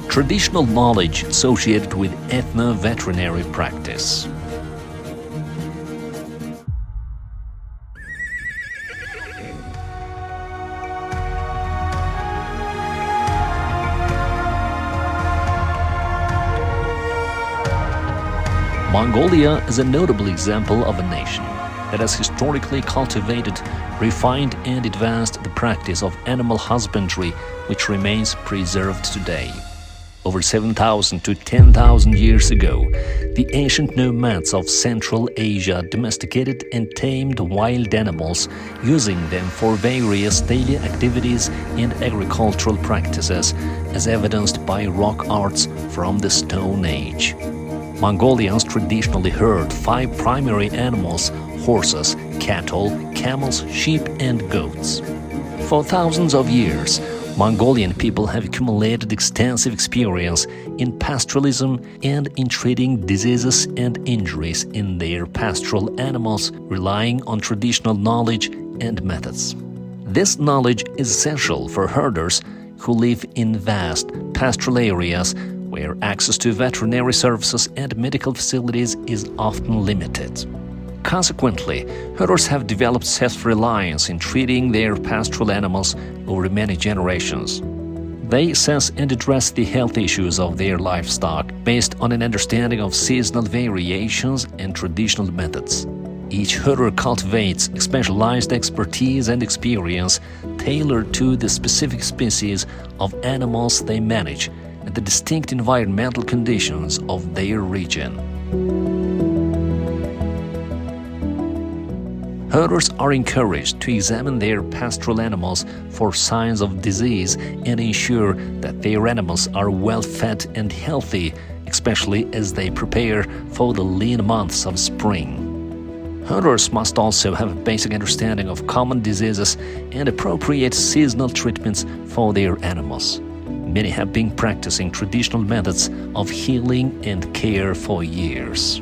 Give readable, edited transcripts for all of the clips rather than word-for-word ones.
Traditional knowledge associated with ethno-veterinary practice. Mongolia is a notable example of a nation that has historically cultivated, refined and advanced the practice of animal husbandry, which remains preserved today. Over 7,000 to 10,000 years ago, the ancient nomads of Central Asia domesticated and tamed wild animals, using them for various daily activities and agricultural practices, as evidenced by rock arts from the Stone Age. Mongolians traditionally herd 5 primary animals: horses, cattle, camels, sheep and goats. For thousands of years, Mongolian people have accumulated extensive experience in pastoralism and in treating diseases and injuries in their pastoral animals, relying on traditional knowledge and methods. This knowledge is essential for herders who live in vast pastoral areas where access to veterinary services and medical facilities is often limited. Consequently, herders have developed self-reliance in treating their pastoral animals over many generations. They sense and address the health issues of their livestock based on an understanding of seasonal variations and traditional methods. Each herder cultivates specialized expertise and experience tailored to the specific species of animals they manage and the distinct environmental conditions of their region. Herders are encouraged to examine their pastoral animals for signs of disease and ensure that their animals are well fed and healthy, especially as they prepare for the lean months of spring. Herders must also have a basic understanding of common diseases and appropriate seasonal treatments for their animals. Many have been practicing traditional methods of healing and care for years.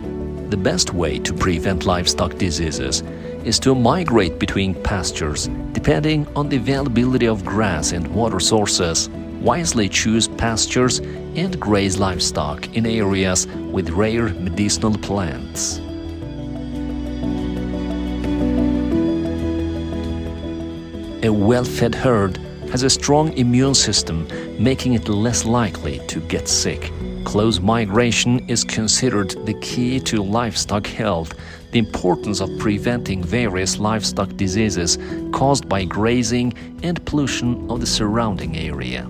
The best way to prevent livestock diseases is to migrate between pastures, depending on the availability of grass and water sources. Wisely choose pastures and graze livestock in areas with rare medicinal plants. A well-fed herd has a strong immune system, making it less likely to get sick. Close migration is considered the key to livestock health. The importance of preventing various livestock diseases caused by grazing and pollution of the surrounding area.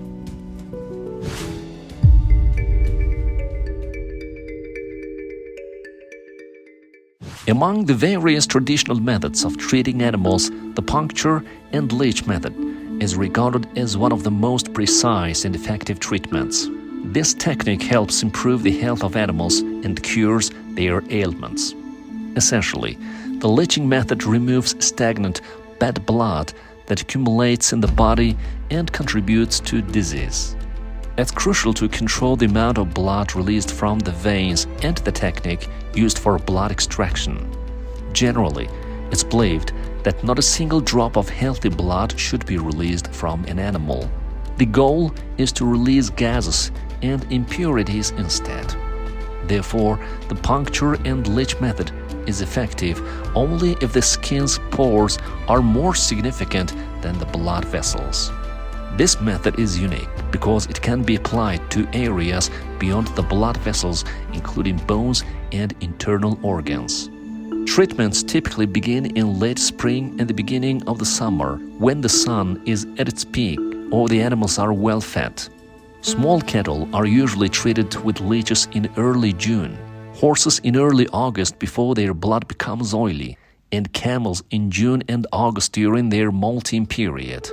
Among the various traditional methods of treating animals, the puncture and leech method is regarded as one of the most precise and effective treatments. This technique helps improve the health of animals and cures their ailments. Essentially, the leeching method removes stagnant, bad blood that accumulates in the body and contributes to disease. It's crucial to control the amount of blood released from the veins and the technique used for blood extraction. Generally, it's believed that not a single drop of healthy blood should be released from an animal. The goal is to release gases and impurities instead. Therefore, the puncture and leech method is effective only if the skin's pores are more significant than the blood vessels. This method is unique because it can be applied to areas beyond the blood vessels, including bones and internal organs. Treatments typically begin in late spring and the beginning of the summer, when the sun is at its peak or the animals are well fed. Small cattle are usually treated with leeches in early June, horses in early August before their blood becomes oily, and camels in June and August during their molting period.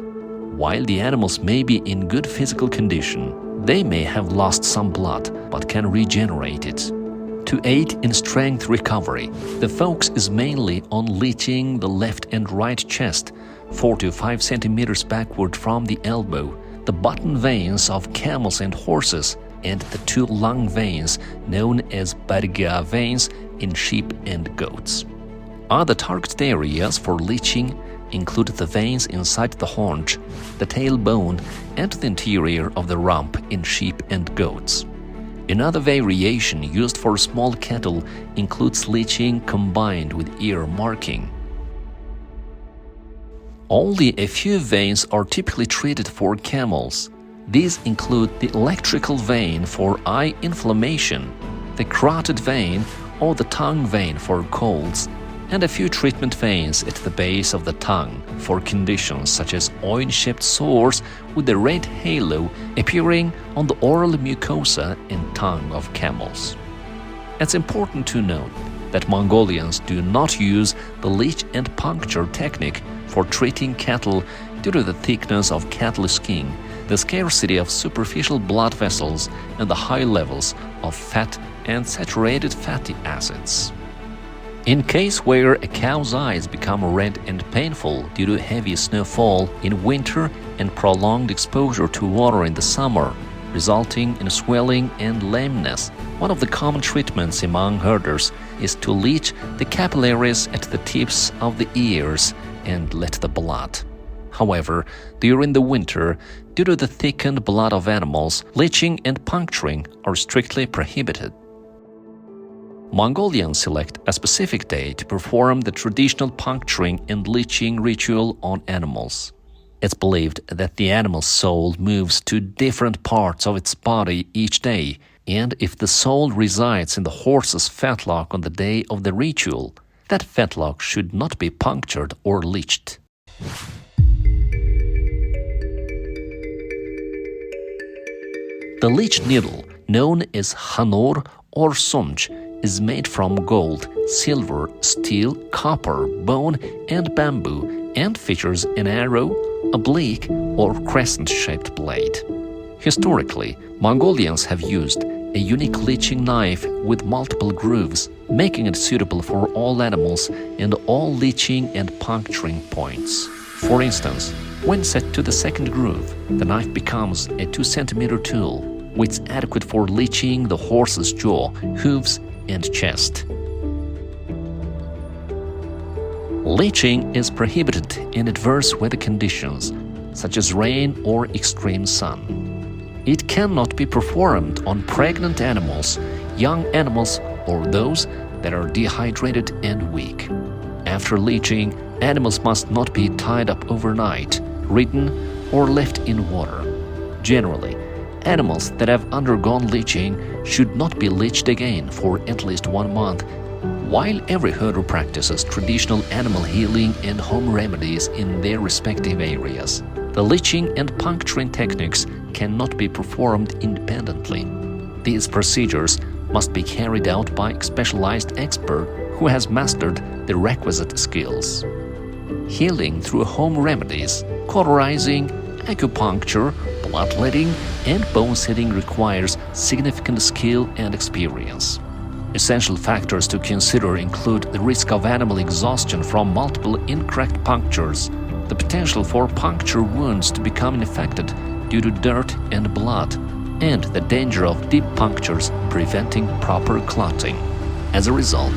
While the animals may be in good physical condition, they may have lost some blood but can regenerate it. To aid in strength recovery, the focus is mainly on leeching the left and right chest, 4 to 5 centimeters backward from the elbow, the button veins of camels and horses, and the 2 lung veins known as Barga veins in sheep and goats. Other targeted areas for leeching include the veins inside the haunch, the tailbone, and the interior of the rump in sheep and goats. Another variation used for small cattle includes leeching combined with ear marking. Only a few veins are typically treated for camels. These include the electrical vein for eye inflammation, the carotid vein or the tongue vein for colds, and a few treatment veins at the base of the tongue for conditions such as oil-shaped sores with a red halo appearing on the oral mucosa and tongue of camels. It's important to note that Mongolians do not use the leech and puncture technique for treating cattle due to the thickness of cattle skin, the scarcity of superficial blood vessels, and the high levels of fat and saturated fatty acids. In case where a cow's eyes become red and painful due to heavy snowfall in winter and prolonged exposure to water in the summer, resulting in swelling and lameness, one of the common treatments among herders is to leech the capillaries at the tips of the ears and let the blood. However, during the winter, due to the thickened blood of animals, leeching and puncturing are strictly prohibited. Mongolians select a specific day to perform the traditional puncturing and leeching ritual on animals. It's believed that the animal's soul moves to different parts of its body each day, and if the soul resides in the horse's fetlock on the day of the ritual, that fetlock should not be punctured or leeched. The leech needle, known as hanor or sunch, is made from gold, silver, steel, copper, bone, and bamboo, and features an arrow, oblique, or crescent-shaped blade. Historically, Mongolians have used a unique leeching knife with multiple grooves, making it suitable for all animals and all leeching and puncturing points. For instance, when set to the second groove, the knife becomes a 2-centimeter tool, which is adequate for leeching the horse's jaw, hooves, and chest. Leeching is prohibited in adverse weather conditions, such as rain or extreme sun. It cannot be performed on pregnant animals, young animals, or those that are dehydrated and weak. After leeching, animals must not be tied up overnight, ridden, or left in water. Generally, animals that have undergone leeching should not be leeched again for at least 1 month. While every herder practices traditional animal healing and home remedies in their respective areas, the leeching and puncturing techniques cannot be performed independently. These procedures must be carried out by a specialized expert who has mastered the requisite skills. Healing through home remedies, cauterizing, acupuncture, bloodletting, and bone setting requires significant skill and experience. Essential factors to consider include the risk of animal exhaustion from multiple incorrect punctures, the potential for puncture wounds to become infected due to dirt and blood, and the danger of deep punctures preventing proper clotting. As a result,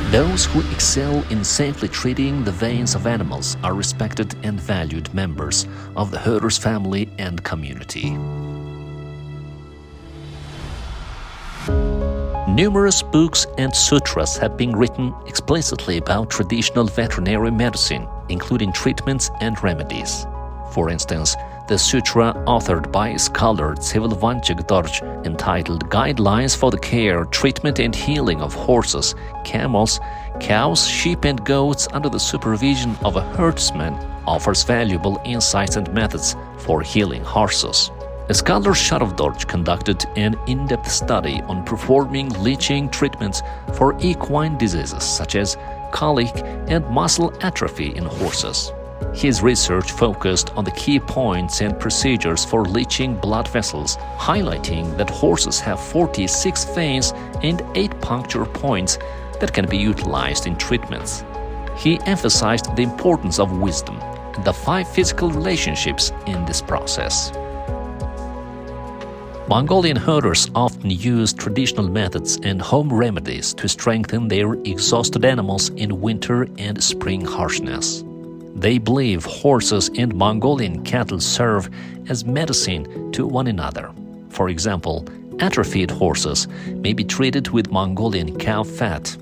those who excel in safely treating the veins of animals are respected and valued members of the herder's family and community. Numerous books and sutras have been written explicitly about traditional veterinary medicine, including treatments and remedies. For instance, the sutra authored by scholar Tsivilvanchik Dorj, entitled Guidelines for the Care, Treatment and Healing of Horses, Camels, Cows, Sheep and Goats under the supervision of a herdsman, offers valuable insights and methods for healing horses. Scholar Sharaf Dorj conducted an in-depth study on performing leeching treatments for equine diseases such as colic, and muscle atrophy in horses. His research focused on the key points and procedures for leaching blood vessels, highlighting that horses have 46 veins and 8 puncture points that can be utilized in treatments. He emphasized the importance of wisdom and the 5 physical relationships in this process. Mongolian herders often use traditional methods and home remedies to strengthen their exhausted animals in winter and spring harshness. They believe horses and Mongolian cattle serve as medicine to one another. For example, atrophied horses may be treated with Mongolian cow fat.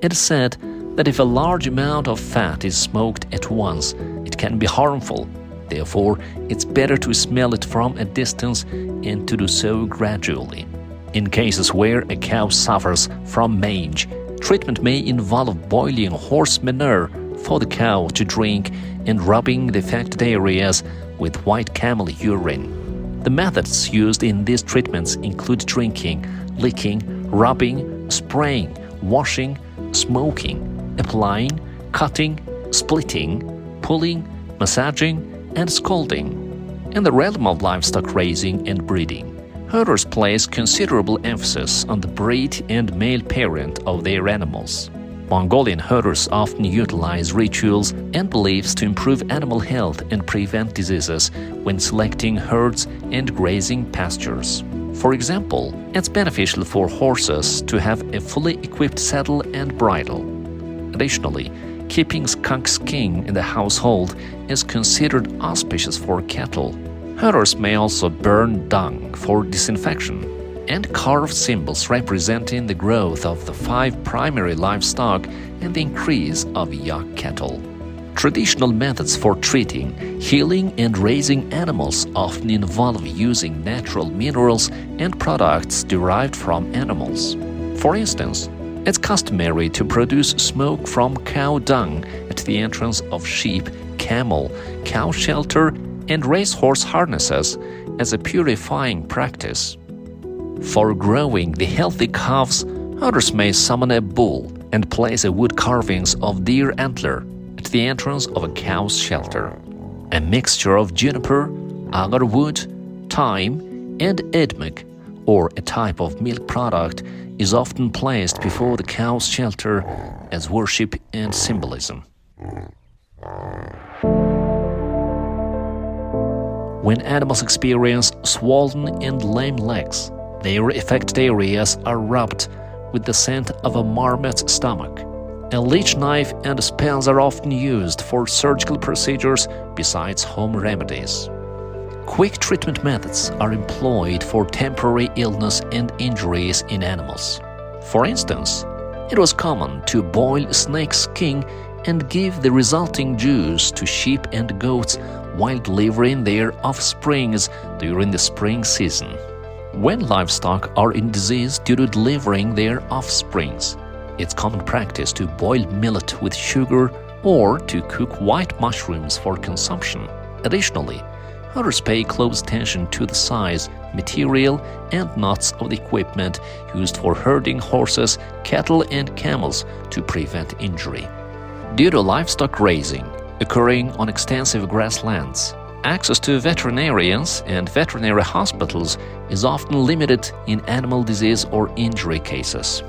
It is said that if a large amount of fat is smoked at once, it can be harmful. Therefore, it's better to smell it from a distance and to do so gradually. In cases where a cow suffers from mange, treatment may involve boiling horse manure for the cow to drink and rubbing the affected areas with white camel urine. The methods used in these treatments include drinking, licking, rubbing, spraying, washing, smoking, applying, cutting, splitting, pulling, massaging, and scalding. In the realm of livestock raising and breeding, herders place considerable emphasis on the breed and male parent of their animals. Mongolian herders often utilize rituals and beliefs to improve animal health and prevent diseases when selecting herds and grazing pastures. For example, it's beneficial for horses to have a fully equipped saddle and bridle. Additionally, keeping skunk skin in the household is considered auspicious for cattle. Herders may also burn dung for disinfection and carve symbols representing the growth of the 5 primary livestock and the increase of young cattle. Traditional methods for treating, healing, and raising animals often involve using natural minerals and products derived from animals. For instance, it's customary to produce smoke from cow dung at the entrance of sheep, camel, cow shelter, and racehorse harnesses as a purifying practice. For growing the healthy calves, herders may summon a bull and place a wood carvings of deer antler at the entrance of a cow's shelter. A mixture of juniper, agar wood, thyme, and edmug, or a type of milk product, is often placed before the cow's shelter as worship and symbolism. When animals experience swollen and lame legs, their affected areas are rubbed with the scent of a marmot's stomach. A leech knife and spells are often used for surgical procedures besides home remedies. Quick treatment methods are employed for temporary illness and injuries in animals. For instance, it was common to boil snake skin and give the resulting juice to sheep and goats while delivering their offsprings during the spring season. When livestock are in disease due to delivering their offsprings, it's common practice to boil millet with sugar or to cook white mushrooms for consumption. Additionally, herders pay close attention to the size, material, and knots of the equipment used for herding horses, cattle, and camels to prevent injury. Due to livestock raising occurring on extensive grasslands, access to veterinarians and veterinary hospitals is often limited in animal disease or injury cases.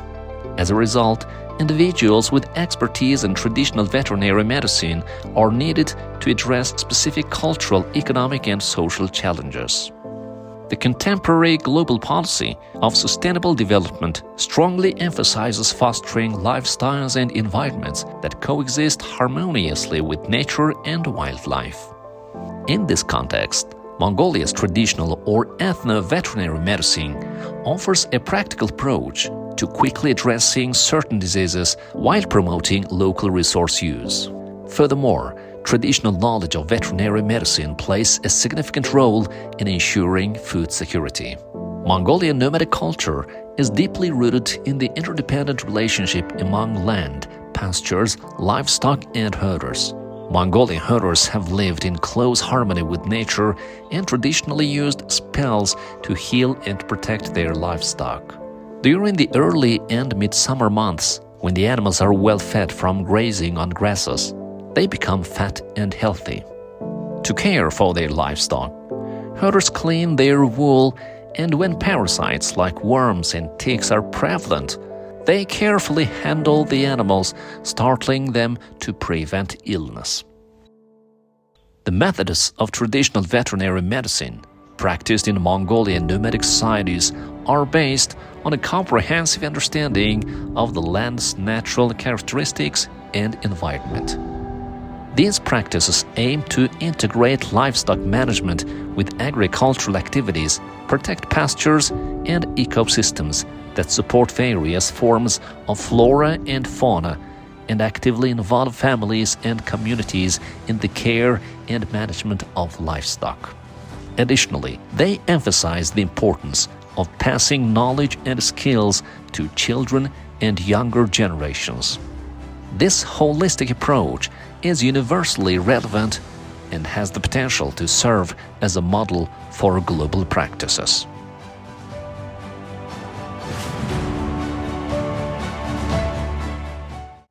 As a result, individuals with expertise in traditional veterinary medicine are needed to address specific cultural, economic, and social challenges. The contemporary global policy of sustainable development strongly emphasizes fostering lifestyles and environments that coexist harmoniously with nature and wildlife. In this context, Mongolia's traditional or ethno-veterinary medicine offers a practical approach to quickly addressing certain diseases while promoting local resource use. Furthermore, traditional knowledge of veterinary medicine plays a significant role in ensuring food security. Mongolian nomadic culture is deeply rooted in the interdependent relationship among land, pastures, livestock, and herders. Mongolian herders have lived in close harmony with nature and traditionally used spells to heal and protect their livestock. During the early and midsummer months, When the animals are well fed from grazing on grasses, they become fat and healthy. To care for their livestock, herders clean their wool, and when parasites like worms and ticks are prevalent, they carefully handle the animals, startling them to prevent illness. The methods of traditional veterinary medicine practiced in Mongolian nomadic societies are based on a comprehensive understanding of the land's natural characteristics and environment. These practices aim to integrate livestock management with agricultural activities, protect pastures and ecosystems that support various forms of flora and fauna, and actively involve families and communities in the care and management of livestock. Additionally, they emphasize the importance of passing knowledge and skills to children and younger generations. This holistic approach is universally relevant and has the potential to serve as a model for global practices.